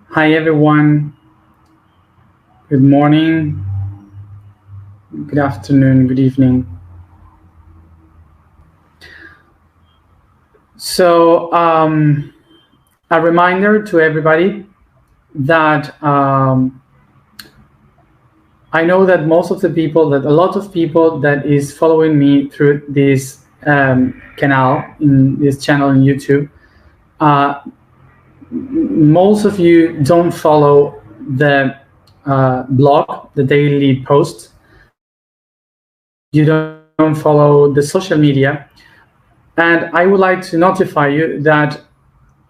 Hi everyone. Good morning, good afternoon, good evening. So, a reminder to everybody that I know that a lot of people that is following me through this this channel in YouTube, uh, most of you don't follow the blog, the daily post. You don't follow the social media. And I would like to notify you that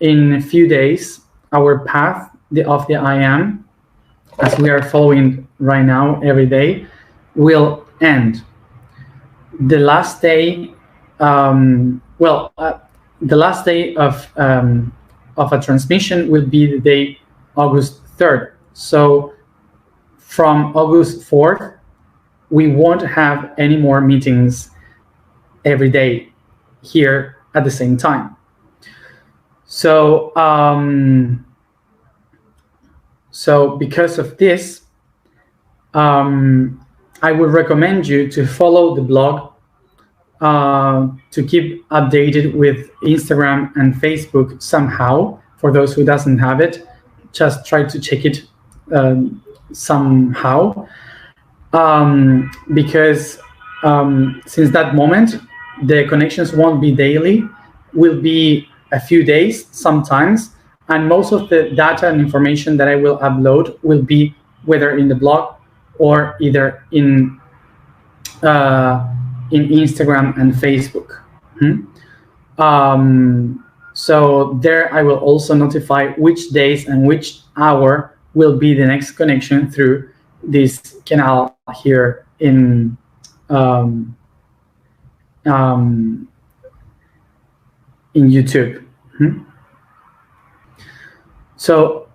in a few days, our path of the I am, as we are following right now every day, will end. The last day, the last day of a transmission will be the day August 3rd. So from August 4th, we won't have any more meetings every day here at the same time. So, because of this, I would recommend you to follow the blog, to keep updated with Instagram and Facebook somehow. For those who doesn't have it, just try to check it somehow, because since that moment, the connections won't be daily, will be a few days sometimes, and most of the data and information that I will upload will be whether in the blog or either in Instagram and Facebook. So there I will also notify which days and which hour will be the next connection through this canal here in YouTube. So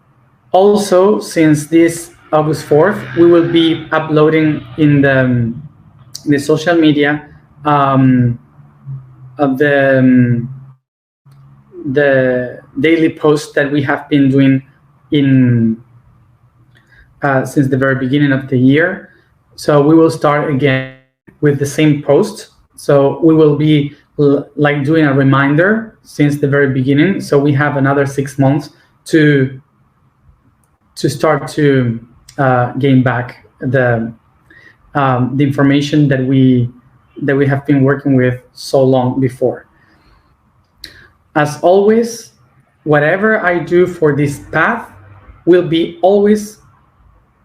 also, since this August 4th, we will be uploading in the social media of the daily post that we have been doing in since the very beginning of the year. So we will start again with the same post. So we will be like doing a reminder since the very beginning. So we have another 6 months to start to gain back the information that we have been working with so long before. As always, whatever I do for this path will be always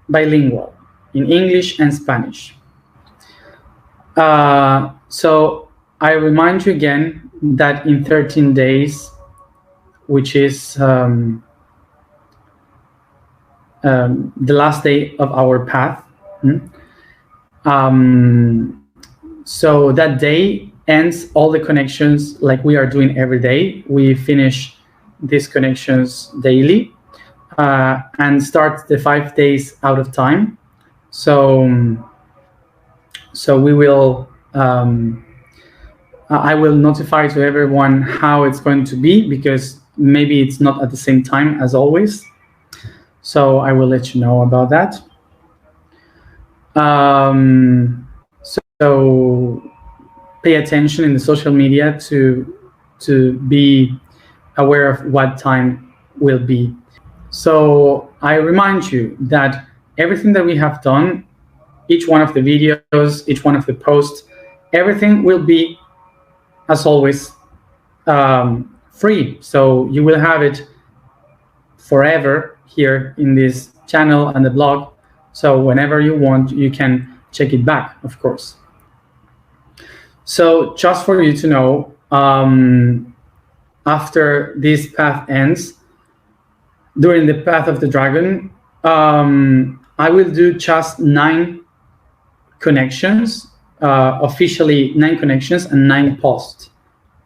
bilingual in English and Spanish. So I remind you again that in 13 days, which is the last day of our path, so that day ends all the connections like we are doing every day. We finish these connections daily and start the 5 days out of time. So we will I will notify to everyone how it's going to be, because maybe it's not at the same time as always. So I will let you know about that. So pay attention in the social media to be aware of what time will be. So I remind you that everything that we have done, each one of the videos, each one of the posts, everything will be, as always, free. So you will have it forever here in this channel and the blog. So whenever you want, you can check it back, of course. So just for you to know, after this path ends, during the Path of the Dragon, I will do just 9 connections, officially 9 connections and 9 posts.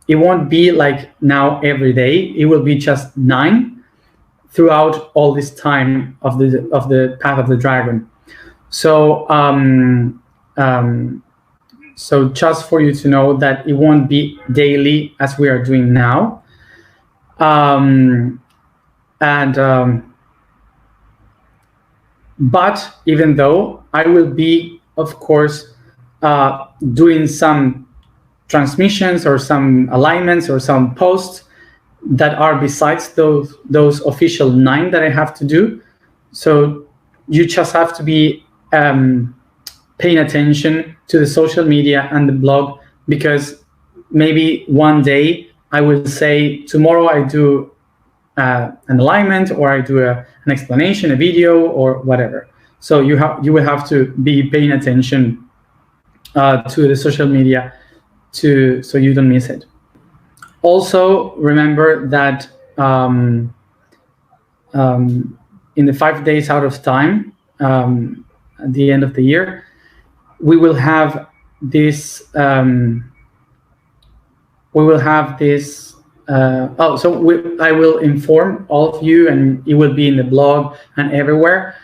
It won't be like now every day. It will be just 9 throughout all this time of the Path of the Dragon. So so just for you to know that it won't be daily as we are doing now. But even though I will be, of course, doing some transmissions or some alignments or some posts that are besides those official 9 that I have to do. So you just have to be paying attention to the social media and the blog, because maybe one day I will say, tomorrow I do an alignment, or I do an explanation, a video, or whatever. So you will have to be paying attention to the social media so you don't miss it. Also, remember that in the 5 days out of time, at the end of the year, we will have this. I will inform all of you, and it will be in the blog and everywhere,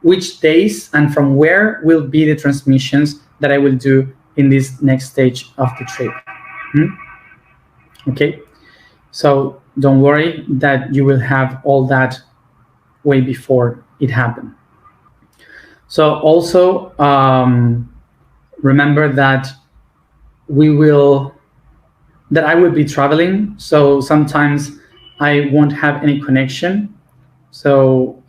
which days and from where will be the transmissions that I will do in this next stage of the trip. Okay, so don't worry that you will have all that way before it happened. So also remember that I will be traveling, so sometimes I won't have any connection. So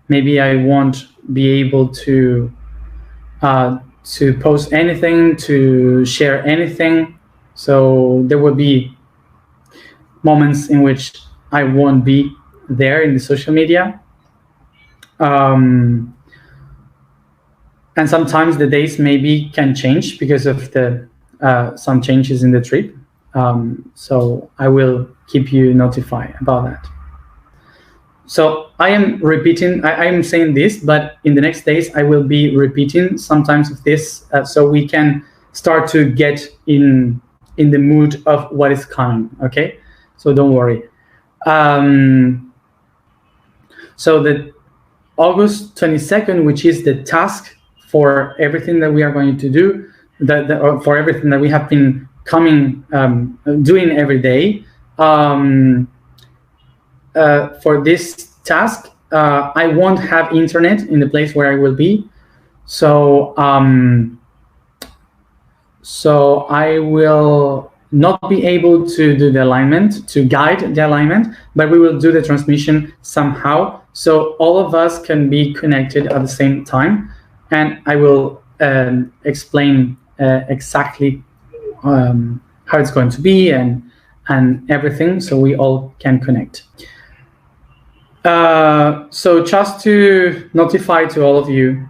maybe I won't be able to post anything, to share anything. So there will be moments in which I won't be there in the social media. And sometimes the days maybe can change because of some changes in the trip. So I will keep you notified about that. So I am repeating, I am saying this, but in the next days I will be repeating sometimes of this, so we can start to get in the mood of what is coming, okay? So don't worry. So the August 22nd, which is the task for everything that we are going to do, for everything that we have been doing every day. For this task, I won't have internet in the place where I will be. So I will not be able to do the alignment, to guide the alignment, but we will do the transmission somehow, so all of us can be connected at the same time. And I will explain exactly how it's going to be and everything, so we all can connect. So just to notify to all of you,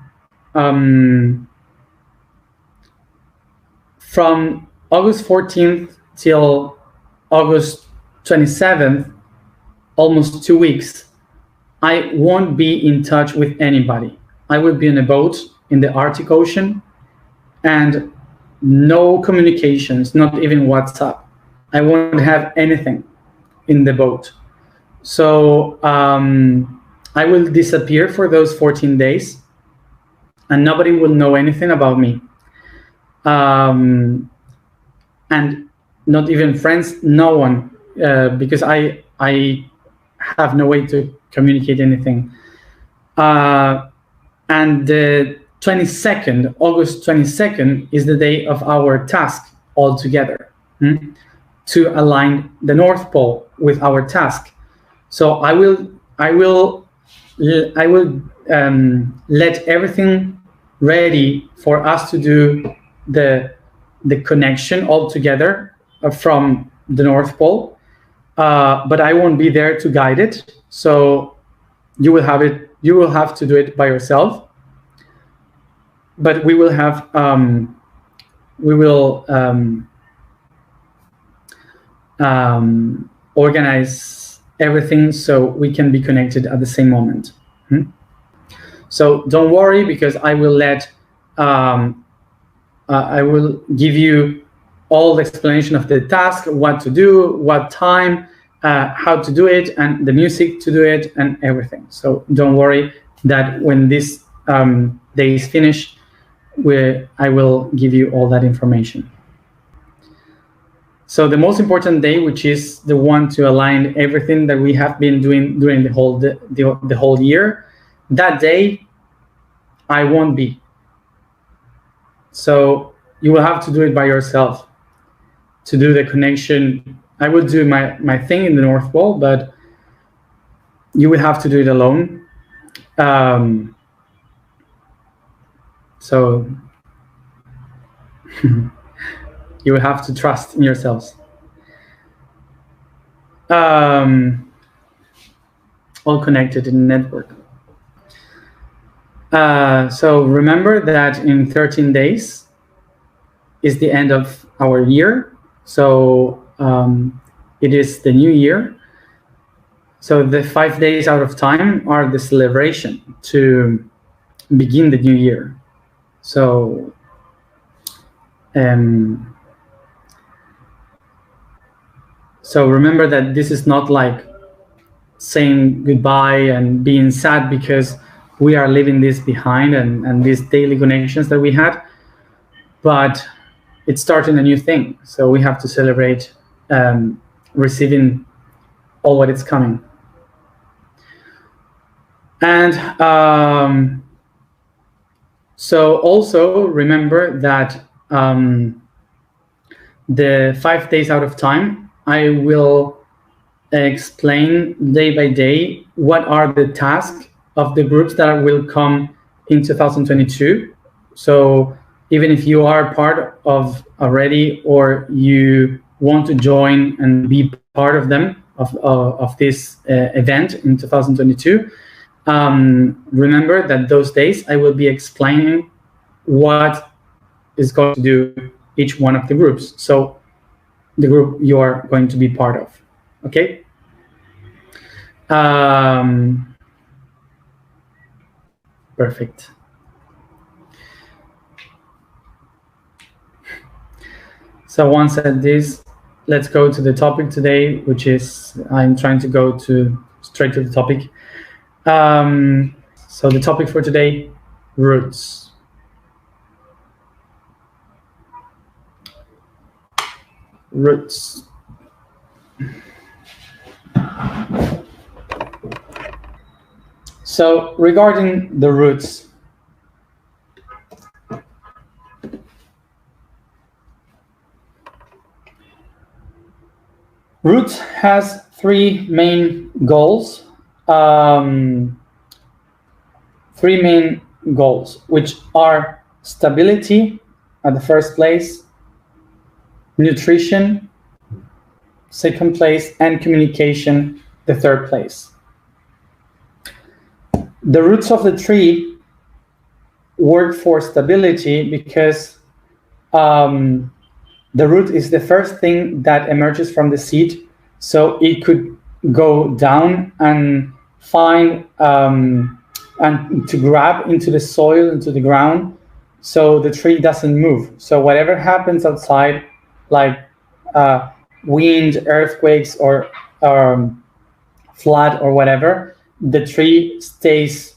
from August 14th till August 27th, almost 2 weeks, I won't be in touch with anybody. I will be on a boat in the Arctic Ocean, and no communications, not even WhatsApp. I won't have anything in the boat. So I will disappear for those 14 days, and nobody will know anything about me. And not even friends, no one, because I have no way to communicate anything. And the 22nd, August 22nd, is the day of our task all together, to align the North Pole with our task. So I will let everything ready for us to do the connection all together from the North Pole, but I won't be there to guide it. So you will have to do it by yourself. But we will have organize everything so we can be connected at the same moment. So don't worry, because I will give you all the explanation of the task, what to do, what time, how to do it, and the music to do it, and everything. So don't worry that when this day is finished, I will give you all that information. So the most important day, which is the one to align everything that we have been doing during the whole year, that day I won't be. So you will have to do it by yourself to do the connection. I will do my thing in the North Pole, but you will have to do it alone. So you will have to trust in yourselves. All connected in the network. So remember that in 13 days is the end of our year. So it is the new year. So the 5 days out of time are the celebration to begin the new year. So so remember that this is not like saying goodbye and being sad because we are leaving this behind and these daily connections that we had, but it's starting a new thing. So we have to celebrate receiving all what is coming. And so also remember that the 5 days out of time, I will explain day by day what are the tasks of the groups that will come in 2022. So even if you are part of already or you want to join and be part of them, of this event in 2022, remember that those days I will be explaining what is going to do each one of the groups. So the group you are going to be part of, okay? Perfect. So once said this, let's go to the topic today, which is, I'm trying to go straight to the topic. So the topic for today, roots. Roots. So regarding the roots, roots has three main goals. Which are stability at the first place, nutrition second place, and communication the third place. The roots of the tree work for stability because the root is the first thing that emerges from the seed, so it could go down and find and to grab into the soil, into the ground, so the tree doesn't move. So whatever happens outside, like wind, earthquakes, or flood or whatever, the tree stays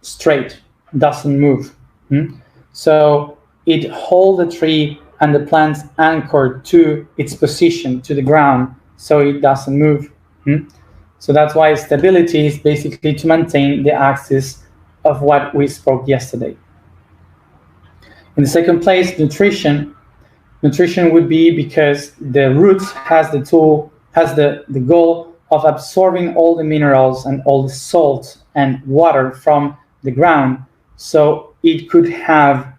straight, doesn't move. So it holds the tree and the plants anchored to its position, to the ground, so it doesn't move. So that's why stability is basically to maintain the axis of what we spoke yesterday. In the second place, nutrition. Nutrition would be because the roots has the goal of absorbing all the minerals and all the salt and water from the ground, so it could have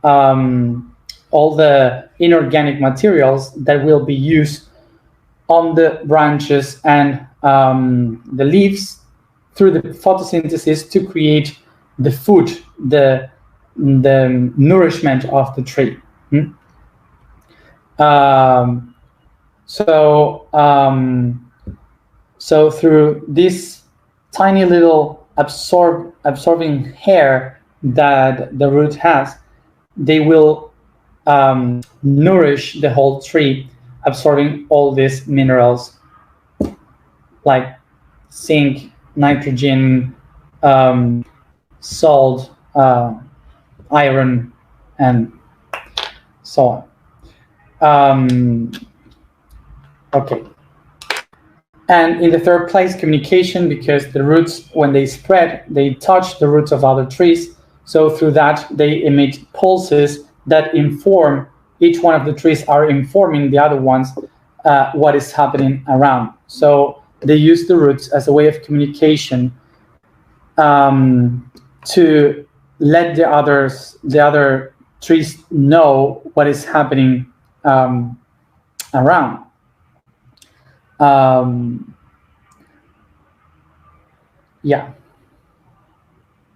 all the inorganic materials that will be used on the branches and the leaves through the photosynthesis to create the food, the nourishment of the tree. So through this tiny little absorbing hair that the root has, they will nourish the whole tree, absorbing all these minerals like zinc, nitrogen, salt, iron, and so on. Okay. And in the third place, communication, because the roots, when they spread, they touch the roots of other trees. So through that, they emit pulses that inform, each one of the trees are informing the other ones what is happening around. So they use the roots as a way of communication to let the other trees know what is happening around. Yeah.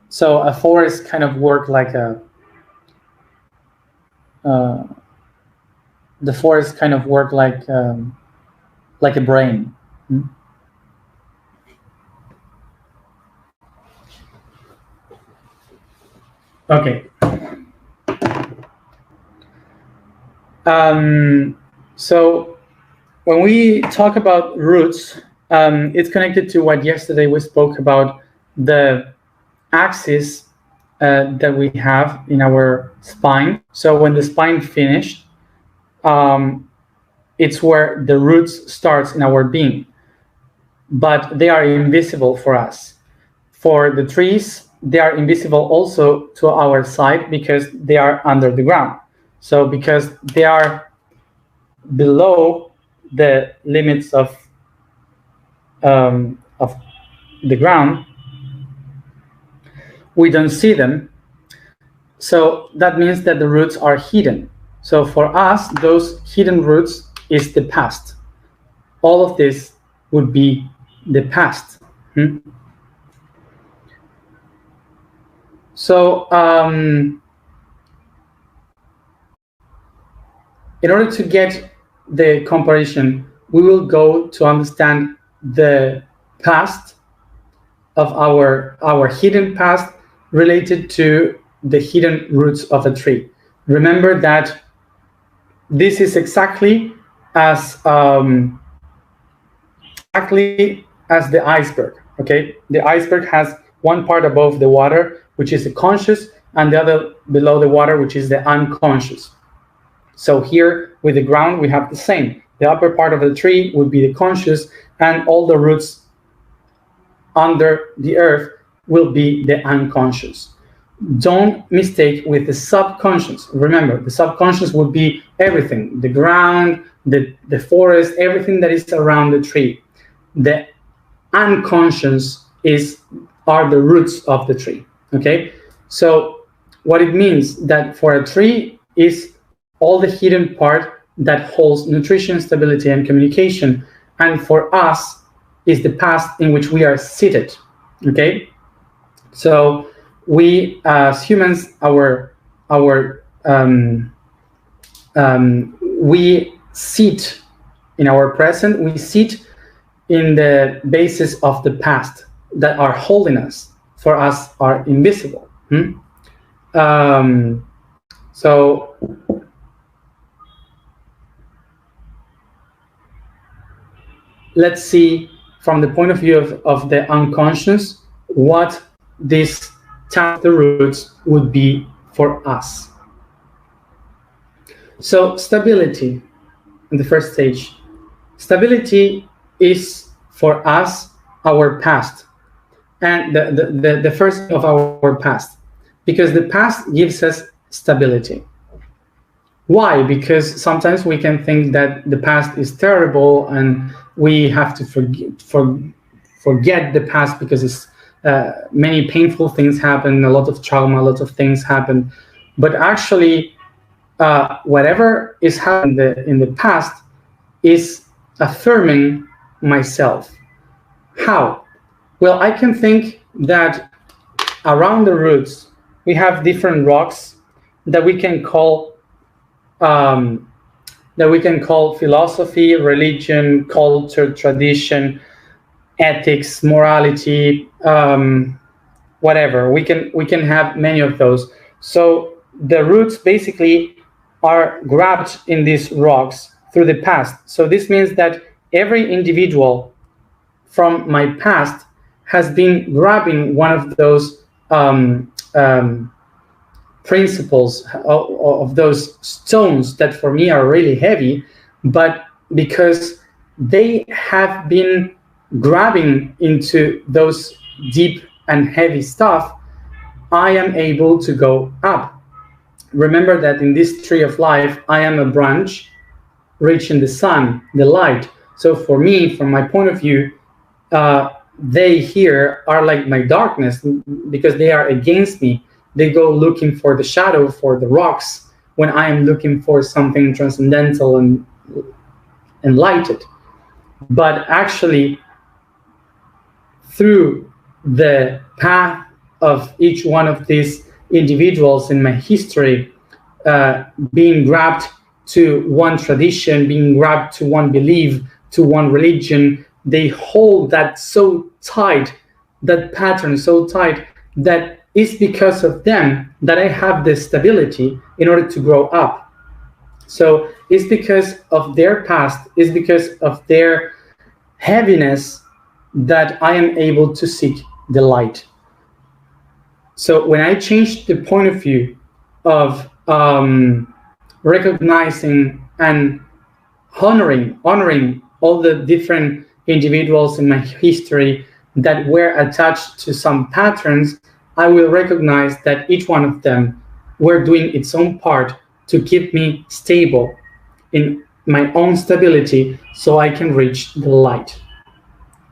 So a forest kind of work like the forest kind of work like a brain. Okay. So when we talk about roots, it's connected to what yesterday we spoke about, the axis that we have in our spine. So when the spine finished, it's where the roots starts in our being, but they are invisible for us. For the trees, they are invisible also to our sight because they are under the ground. So because they are below the limits of the ground, we don't see them. So that means that the roots are hidden. So for us, those hidden roots is the past. All of this would be the past. So in order to get the comparison, we will go to understand the past of our hidden past related to the hidden roots of a tree. Remember that this is exactly as the iceberg. Okay, the iceberg has one part above the water, which is the conscious, and the other below the water, which is the unconscious. So here with the ground, we have the same. The upper part of the tree would be the conscious, and all the roots under the earth will be the unconscious. Don't mistake with the subconscious. Remember, the subconscious would be everything, the ground, the forest, everything that is around the tree. The unconscious are the roots of the tree. Okay, so what it means that for a tree is all the hidden part that holds nutrition, stability, and communication, and for us is the past in which we are seated. Okay, so we as humans, we sit in our present, we sit in the basis of the past that are holding us, for us are invisible. So let's see from the point of view of the unconscious what this type of the roots would be for us. So stability in the first stage. Stability is for us our past, and the first of our past, because the past gives us stability. Why? Because sometimes we can think that the past is terrible and we have to forget the past because it's many painful things happen, a lot of trauma, a lot of things happen. But actually, whatever is happening in the past is affirming myself. How? Well, I can think that around the roots, we have different rocks that we can call philosophy, religion, culture, tradition, ethics, morality, whatever. We can have many of those. So the roots basically are grabbed in these rocks through the past. So this means that every individual from my past has been grabbing one of those principles, of those stones that for me are really heavy, but because they have been grabbing into those deep and heavy stuff, I am able to go up. Remember that in this tree of life, I am a branch reaching the sun, the light. So for me, from my point of view, they here are like my darkness because they are against me. They go looking for the shadow, for the rocks, when I am looking for something transcendental and enlightened. But actually, through the path of each one of these individuals in my history, being grabbed to one tradition, being grabbed to one belief, to one religion, they hold that so tight, that pattern so tight, that it's because of them that I have the stability in order to grow up. So it's because of their past, it's because of their heaviness that I am able to seek the light. So when I changed the point of view of recognizing and honoring all the different individuals in my history that were attached to some patterns, I will recognize that each one of them were doing its own part to keep me stable in my own stability so I can reach the light.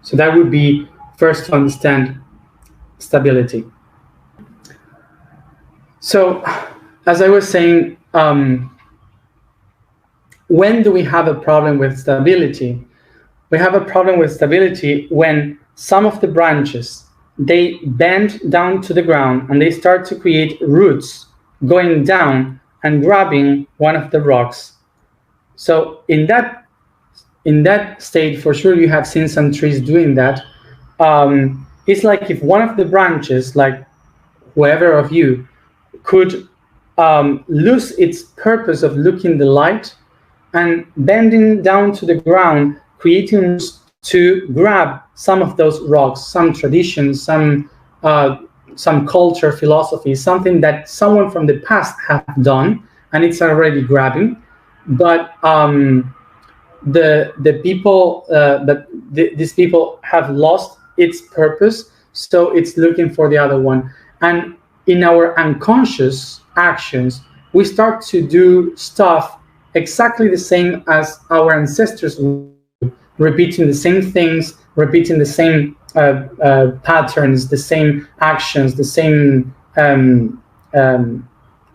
So that would be first to understand stability. So as I was saying, when do we have a problem with stability? We have a problem with stability when some of the branches, they bend down to the ground and they start to create roots going down and grabbing one of the rocks. So in that state, for sure you have seen some trees doing that. It's like if one of the branches, like whoever of you, could lose its purpose of looking the light and bending down to the ground, creating to grab some of those rocks, some traditions, some culture, philosophy, something that someone from the past have done, and it's already grabbing. But the people, these people have lost its purpose, so it's looking for the other one. And in our unconscious actions, we start to do stuff exactly the same as our ancestors would, repeating the same things, repeating the same patterns, the same actions, the same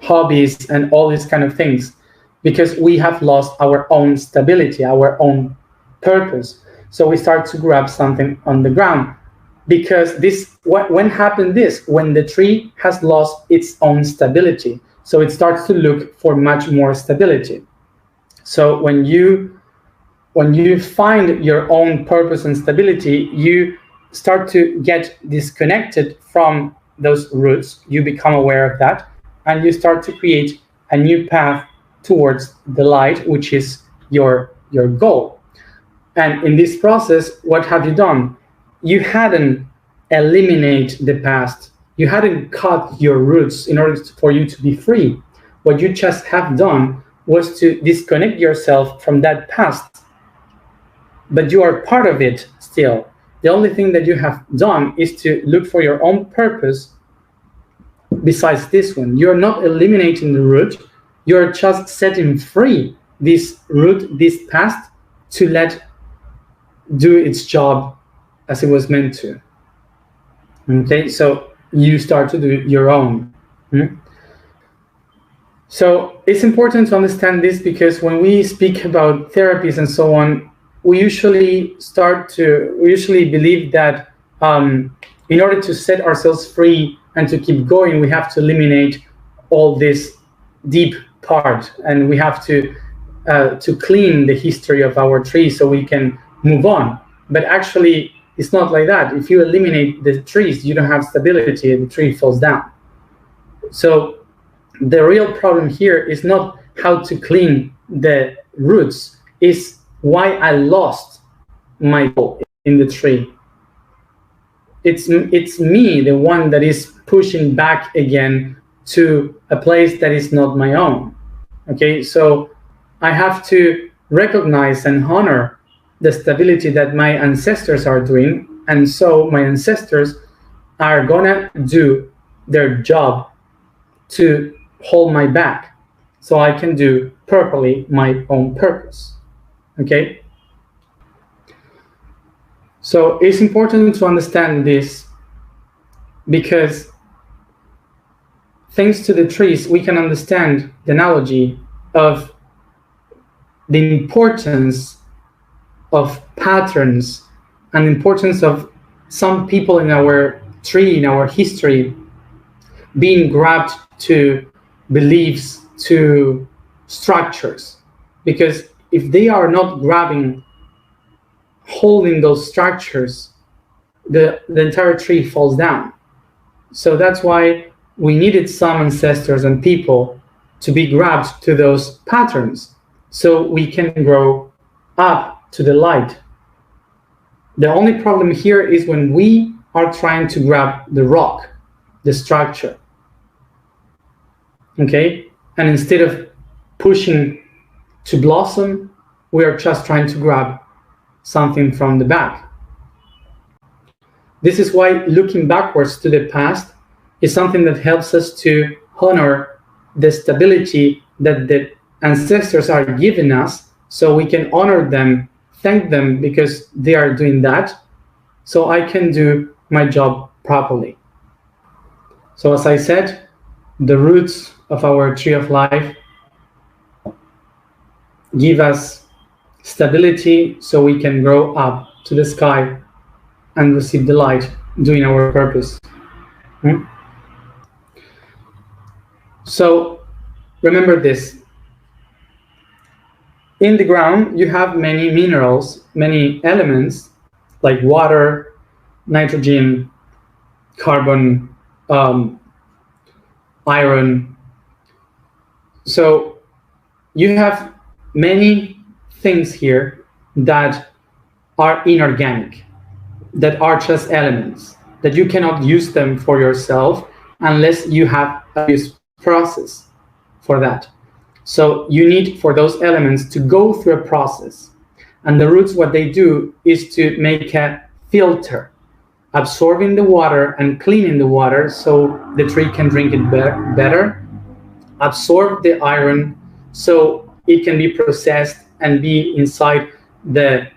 hobbies, and all these kind of things, because we have lost our own stability, our own purpose. So we start to grab something on the ground. Because when happened this? When the tree has lost its own stability. So it starts to look for much more stability. So when you find your own purpose and stability, you start to get disconnected from those roots. You become aware of that, and you start to create a new path towards the light, which is your goal. And in this process, what have you done? You hadn't eliminated the past. You hadn't cut your roots in order for you to be free. What you just have done was to disconnect yourself from that past. But you are part of it still. The only thing that you have done is to look for your own purpose besides this one. You're not eliminating the root. You're just setting free this root, this past, to let do its job as it was meant to. Okay, so you start to do your own. So it's important to understand this, because when we speak about therapies and so on, we usually believe that in order to set ourselves free and to keep going, we have to eliminate all this deep part, and we have to clean the history of our tree so we can move on. But actually, it's not like that. If you eliminate the trees, you don't have stability, and the tree falls down. So the real problem here is not how to clean the roots, is why I lost my goal in the tree. It's me, the one that is pushing back again to a place that is not my own. Okay, so I have to recognize and honor the stability that my ancestors are doing, and so my ancestors are gonna do their job to hold my back so I can do properly my own purpose. Okay? So it's important to understand this, because thanks to the trees, we can understand the analogy of the importance of patterns and the importance of some people in our tree, in our history, being grabbed to beliefs, to structures. Because if they are not holding those structures, the entire tree falls down. So that's why we needed some ancestors and people to be grabbed to those patterns so we can grow up to the light. The only problem here is when we are trying to grab the rock, the structure. Okay? And instead of pushing to blossom, we are just trying to grab something from the back. This is why looking backwards to the past is something that helps us to honor the stability that the ancestors are giving us, so we can honor them, thank them because they are doing that, so I can do my job properly. So as I said, the roots of our tree of life give us stability so we can grow up to the sky and receive the light, doing our purpose. So remember this. In the ground, you have many minerals, many elements like water, nitrogen, carbon, iron. So you have many things here that are inorganic, that are just elements, that you cannot use them for yourself unless you have a use process for that. So you need for those elements to go through a process. And the roots, what they do is to make a filter, absorbing the water and cleaning the water so the tree can drink it better, absorb the iron so it can be processed and be inside the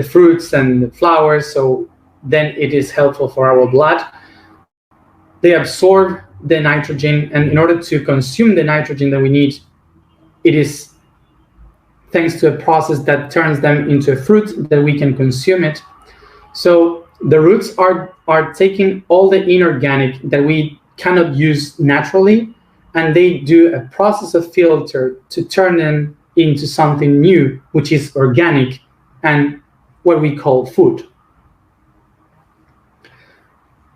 fruits and the flowers, so then it is helpful for our blood. They absorb the nitrogen, and in order to consume the nitrogen that we need, it is thanks to a process that turns them into a fruit that we can consume it. So the roots are taking all the inorganic that we cannot use naturally, and they do a process of filter to turn them into something new, which is organic and what we call food.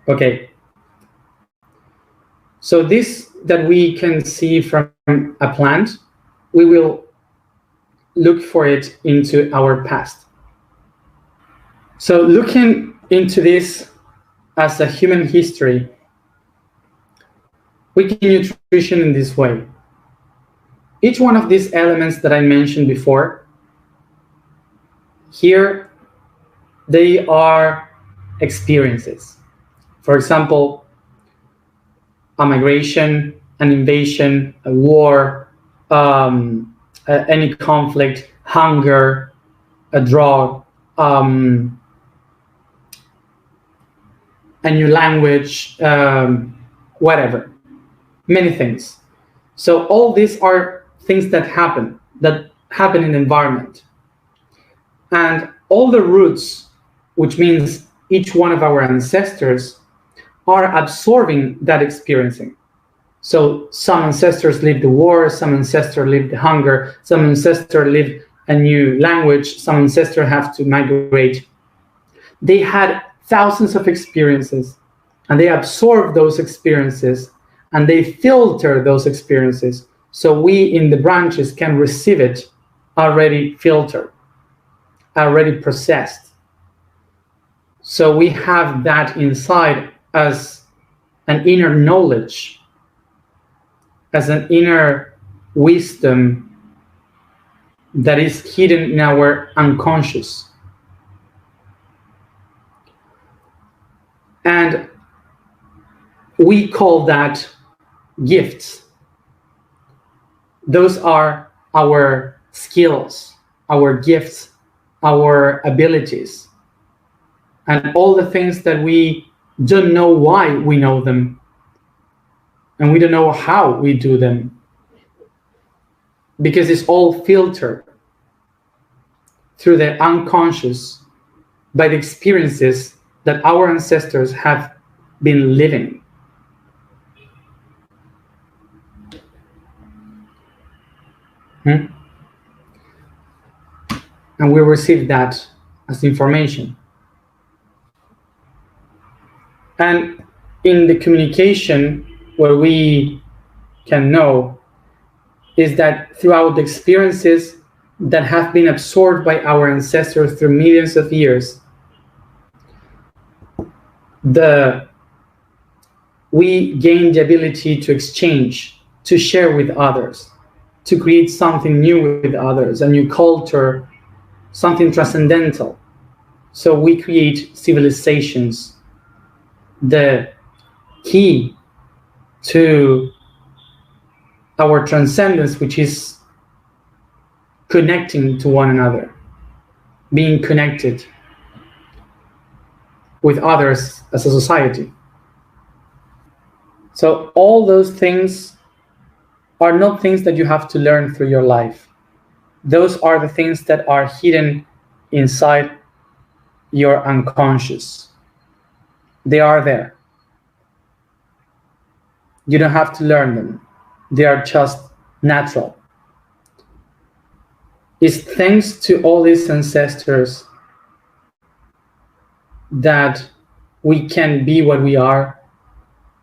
Okay. So this that we can see from a plant, we will look for it into our past. So looking into this as a human history, we can use nutrition in this way. Each one of these elements that I mentioned before, here they are experiences. For example, a migration, an invasion, a war, any conflict, hunger, a drought, a new language, whatever, many things. So all these are things that happen in the environment. And all the roots, which means each one of our ancestors, are absorbing that experiencing. So some ancestors lived the war, some ancestors lived the hunger, some ancestors lived a new language, some ancestors have to migrate. They had thousands of experiences, and they absorb those experiences, and they filter those experiences, so we in the branches can receive it already filtered, already processed. So we have that inside as an inner knowledge, as an inner wisdom that is hidden in our unconscious. And we call that gifts. Those are our skills, our gifts, our abilities, and all the things that we don't know why we know them, and we don't know how we do them, because it's all filtered through the unconscious by the experiences that our ancestors have been living. And we receive that as information. And in the communication, what we can know is that throughout the experiences that have been absorbed by our ancestors through millions of years, we gain the ability to exchange, to share with others, to create something new with others, a new culture, something transcendental. So we create civilizations. The key to our transcendence, which is connecting to one another, being connected with others as a society. So all those things are not things that you have to learn through your life. Those are the things that are hidden inside your unconscious. They are there. You don't have to learn them. They are just natural. It's thanks to all these ancestors that we can be what we are,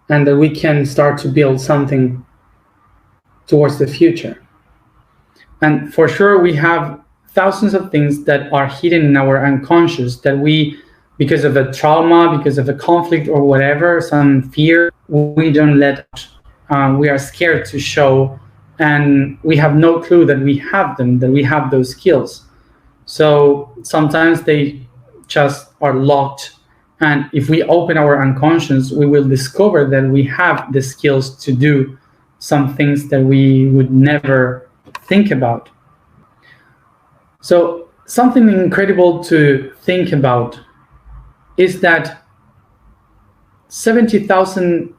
and that we can start to build something towards the future. And for sure, we have thousands of things that are hidden in our unconscious that we, because of a trauma, because of a conflict or whatever, some fear, we don't let out. We are scared to show, and we have no clue that we have them, that we have those skills. So sometimes they just are locked. And if we open our unconscious, we will discover that we have the skills to do some things that we would never think about. So something incredible to think about is that 70,000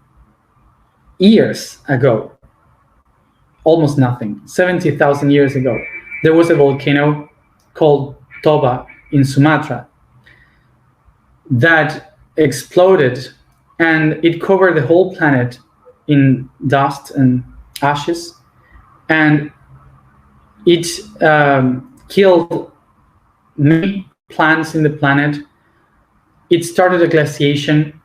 years ago, almost nothing, 70,000 years ago, there was a volcano called Toba in Sumatra that exploded, and it covered the whole planet in dust and ashes, and it killed many plants in the planet. It started a glaciation,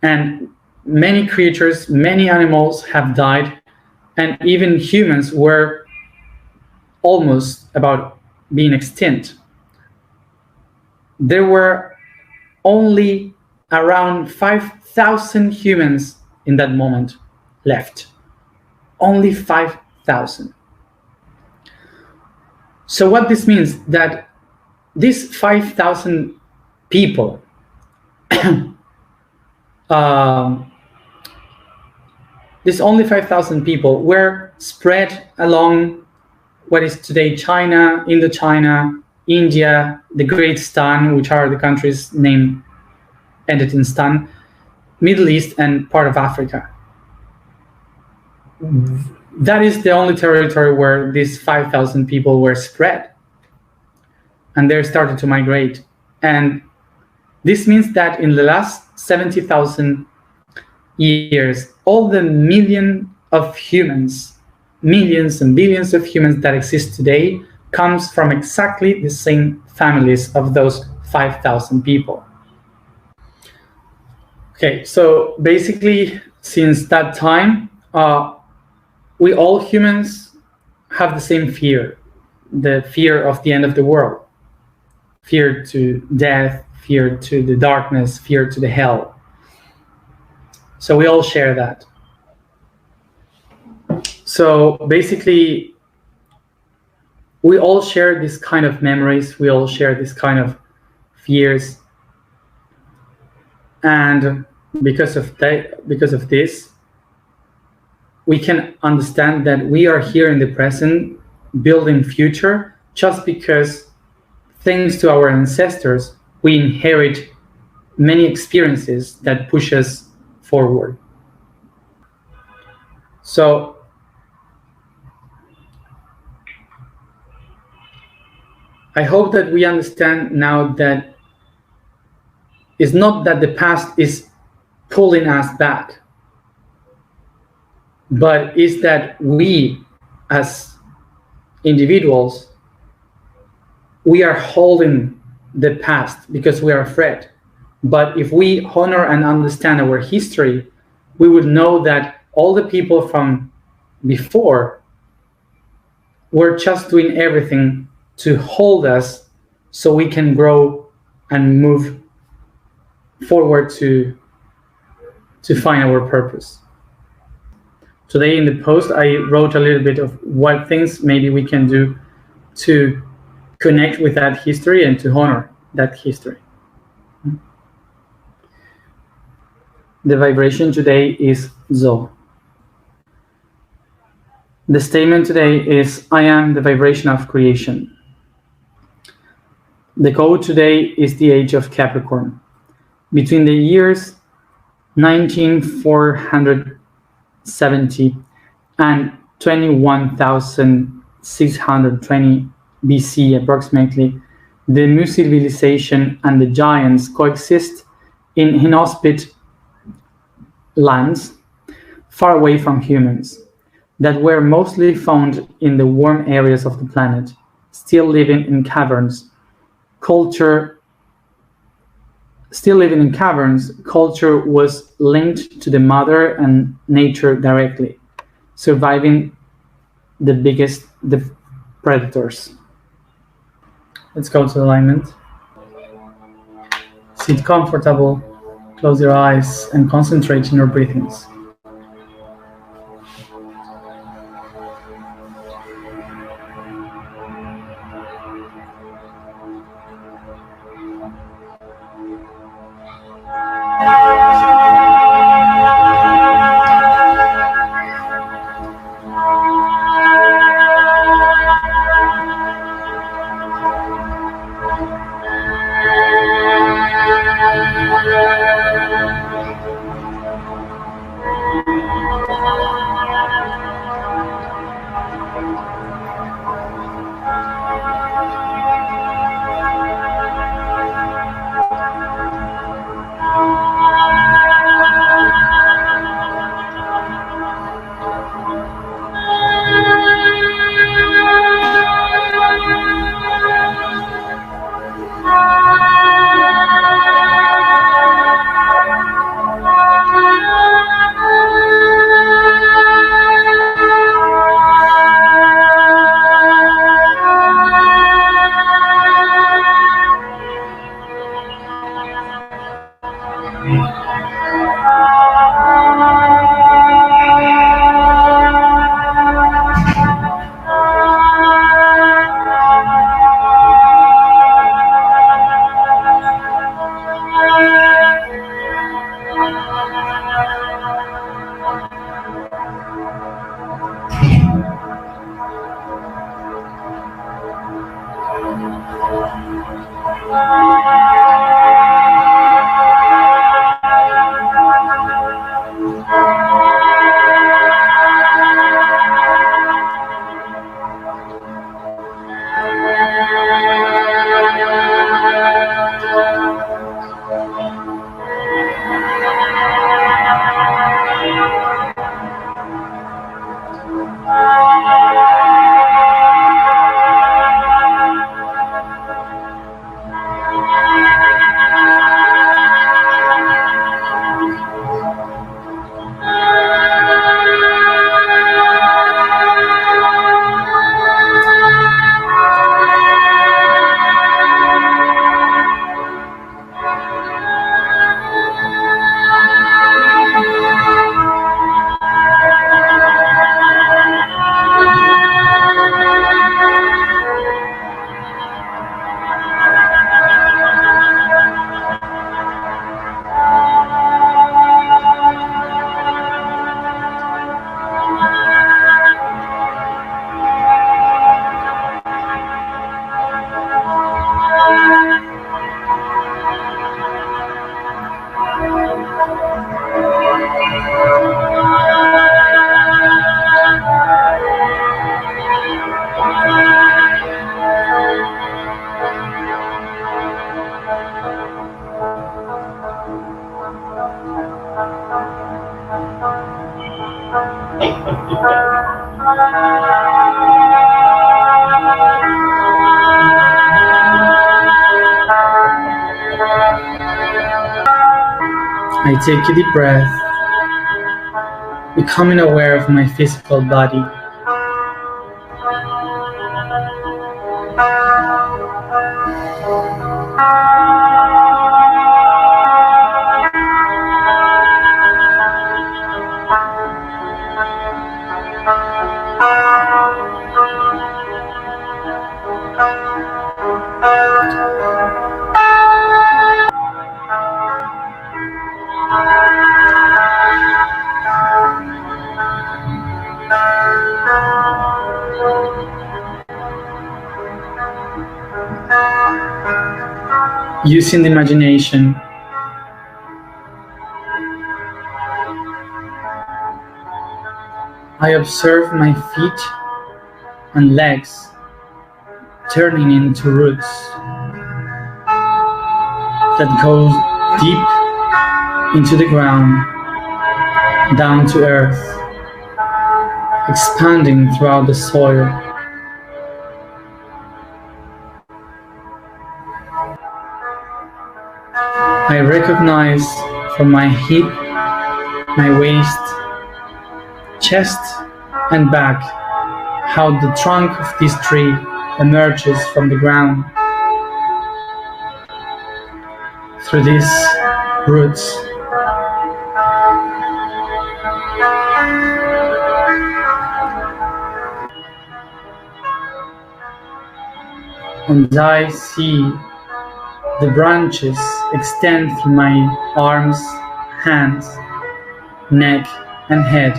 and many creatures, many animals have died, and even humans were almost about being extinct. There were only around 5,000 humans in that moment left. Only 5,000. So what this means, that these 5,000 people these only 5,000 people were spread along what is today China, Indochina, India, the Great Stan, which are the countries named ended in Stan, Middle East, and part of Africa. That is the only territory where these 5,000 people were spread, and they started to migrate. And this means that in the last 70,000 years, all the millions and billions of humans that exist today comes from exactly the same families of those 5,000 people. Okay, so basically, since that time, we all humans have the same fear, the fear of the end of the world, fear to death, fear to the darkness, fear to the hell. So we all share that. So basically, we all share this kind of memories, we all share this kind of fears, and because of this, we can understand that we are here in the present building future just because, thanks to our ancestors, we inherit many experiences that push us forward. So I hope that we understand now that it's not that the past is pulling us back, but is that we as individuals, we are holding the past because we are afraid. But if we honor and understand our history, we would know that all the people from before were just doing everything to hold us so we can grow and move forward to find our purpose. Today in the post, I wrote a little bit of what things maybe we can do to connect with that history and to honor that history. The vibration today is Zo. The statement today is, I am the vibration of creation. The code today is the age of Capricorn. Between the years 19470 and 21,620 BC approximately, the Mu civilization and the giants coexist in inhospitable lands far away from humans that were mostly found in the warm areas of the planet, still living in caverns. Culture was linked to the mother and nature directly, surviving the predators. Let's go to alignment. Sit comfortable, close your eyes, and concentrate on your breathings. I take a deep breath, becoming aware of my physical body. Using the imagination, I observe my feet and legs turning into roots that go deep into the ground, down to earth, expanding throughout the soil. I recognize from my hip, my waist, chest, and back how the trunk of this tree emerges from the ground. Through these roots, and I see the branches extend through my arms, hands, neck, and head.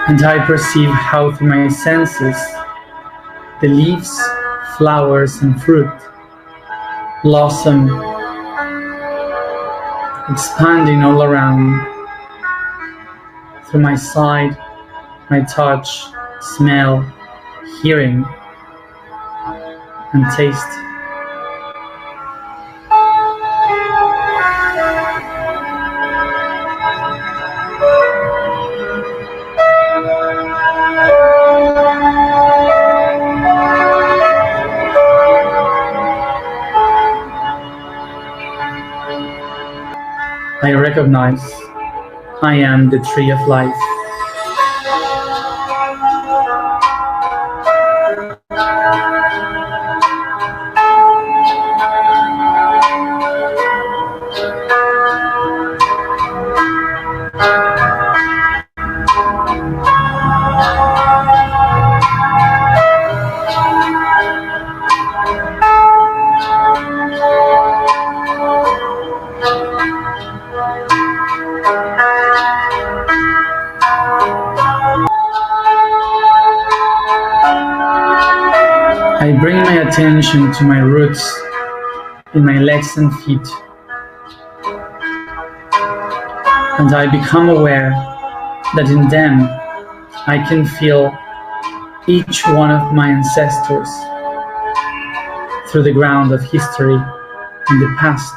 And I perceive how through my senses, the leaves, flowers, and fruit blossom, expanding all around. Through my sight, my touch, smell, hearing, and taste. I recognize I am the tree of life. I bring my attention to my roots in my legs and feet, and I become aware that in them I can feel each one of my ancestors through the ground of history in the past.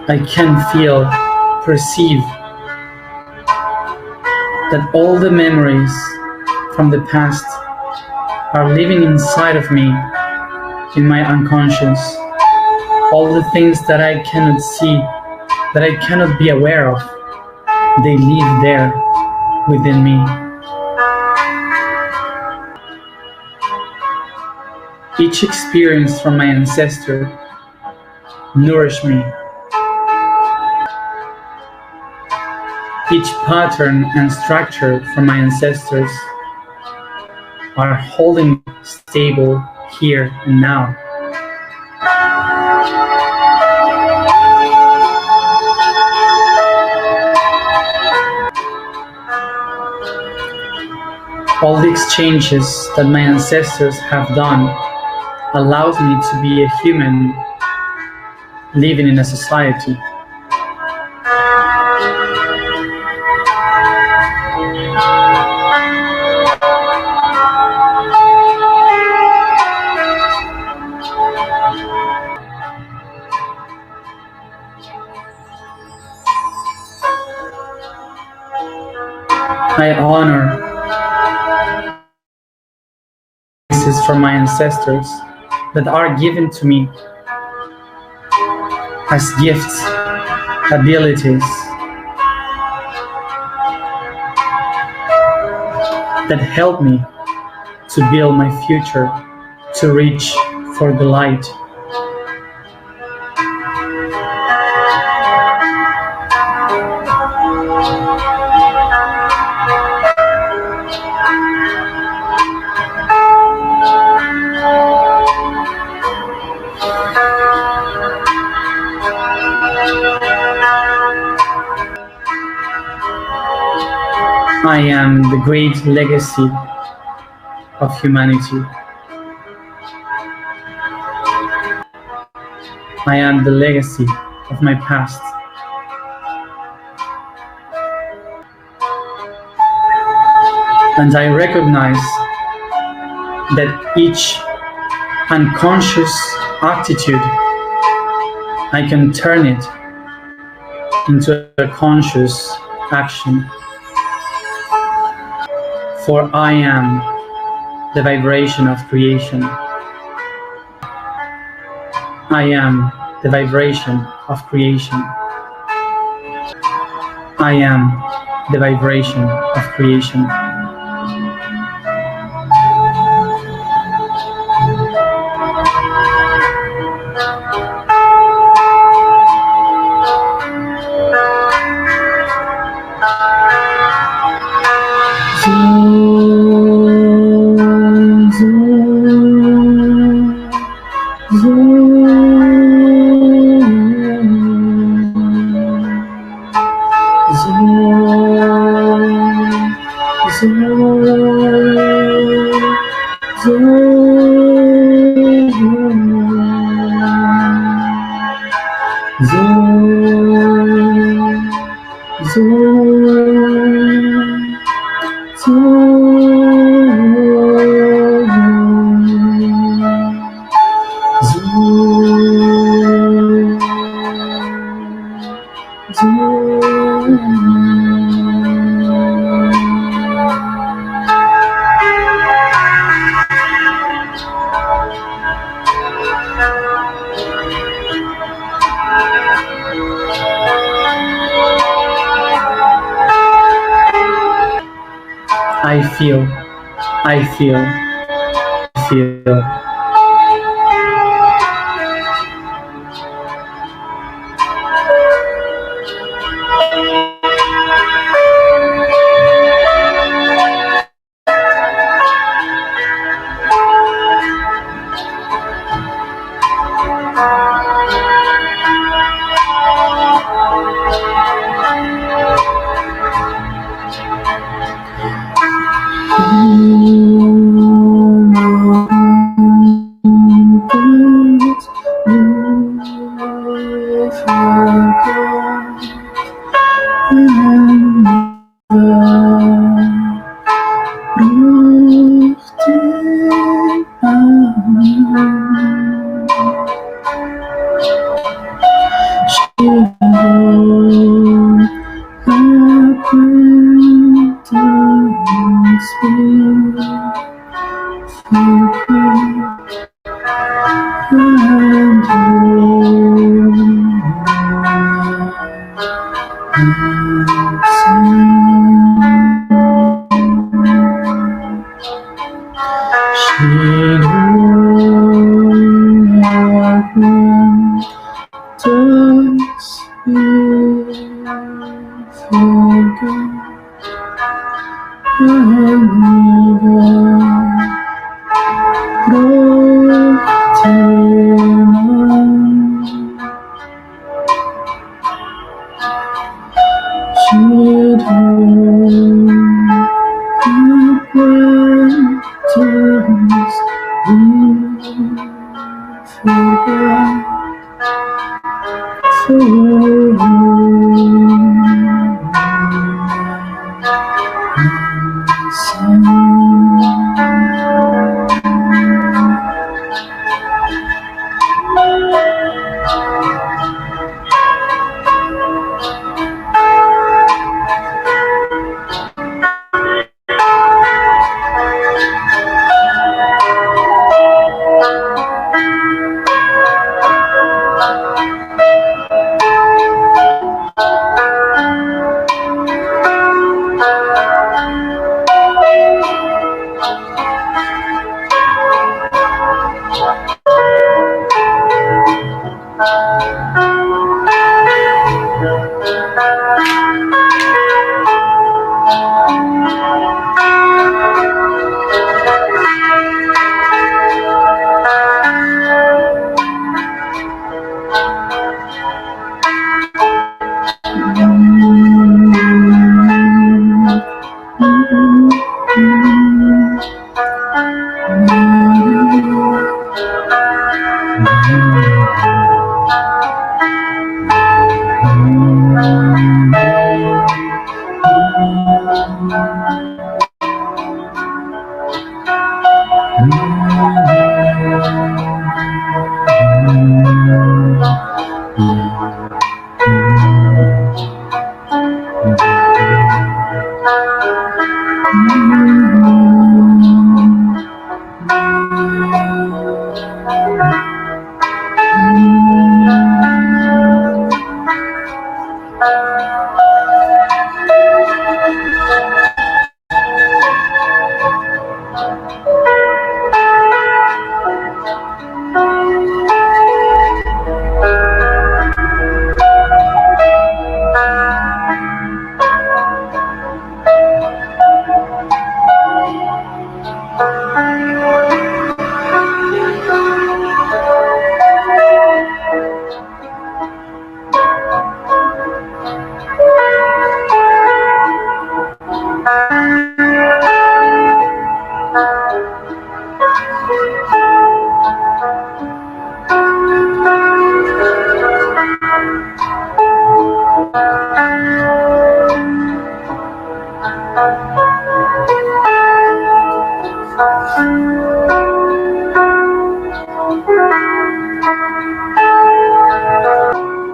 I can feel, perceive that all the memories from the past are living inside of me, in my unconscious. All the things that I cannot see, that I cannot be aware of, they live there within me. Each experience from my ancestor nourished me. Each pattern and structure from my ancestors are holding me stable here and now. All the exchanges that my ancestors have done allows me to be a human living in a society. I honor this from my ancestors that are given to me as gifts, abilities that help me to build my future, to reach for the light. I am the great legacy of humanity. I am the legacy of my past. And I recognize that each unconscious attitude, I can turn it into a conscious action. For I am the vibration of creation. I am the vibration of creation. I am the vibration of creation. I feel.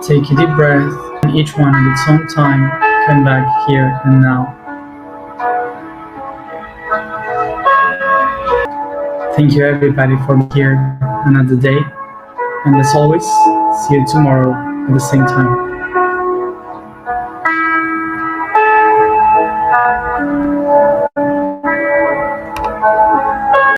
Take a deep breath, and each one at its own time, come back here and now. Thank you everybody for being here another day, and as always, see you tomorrow at the same time.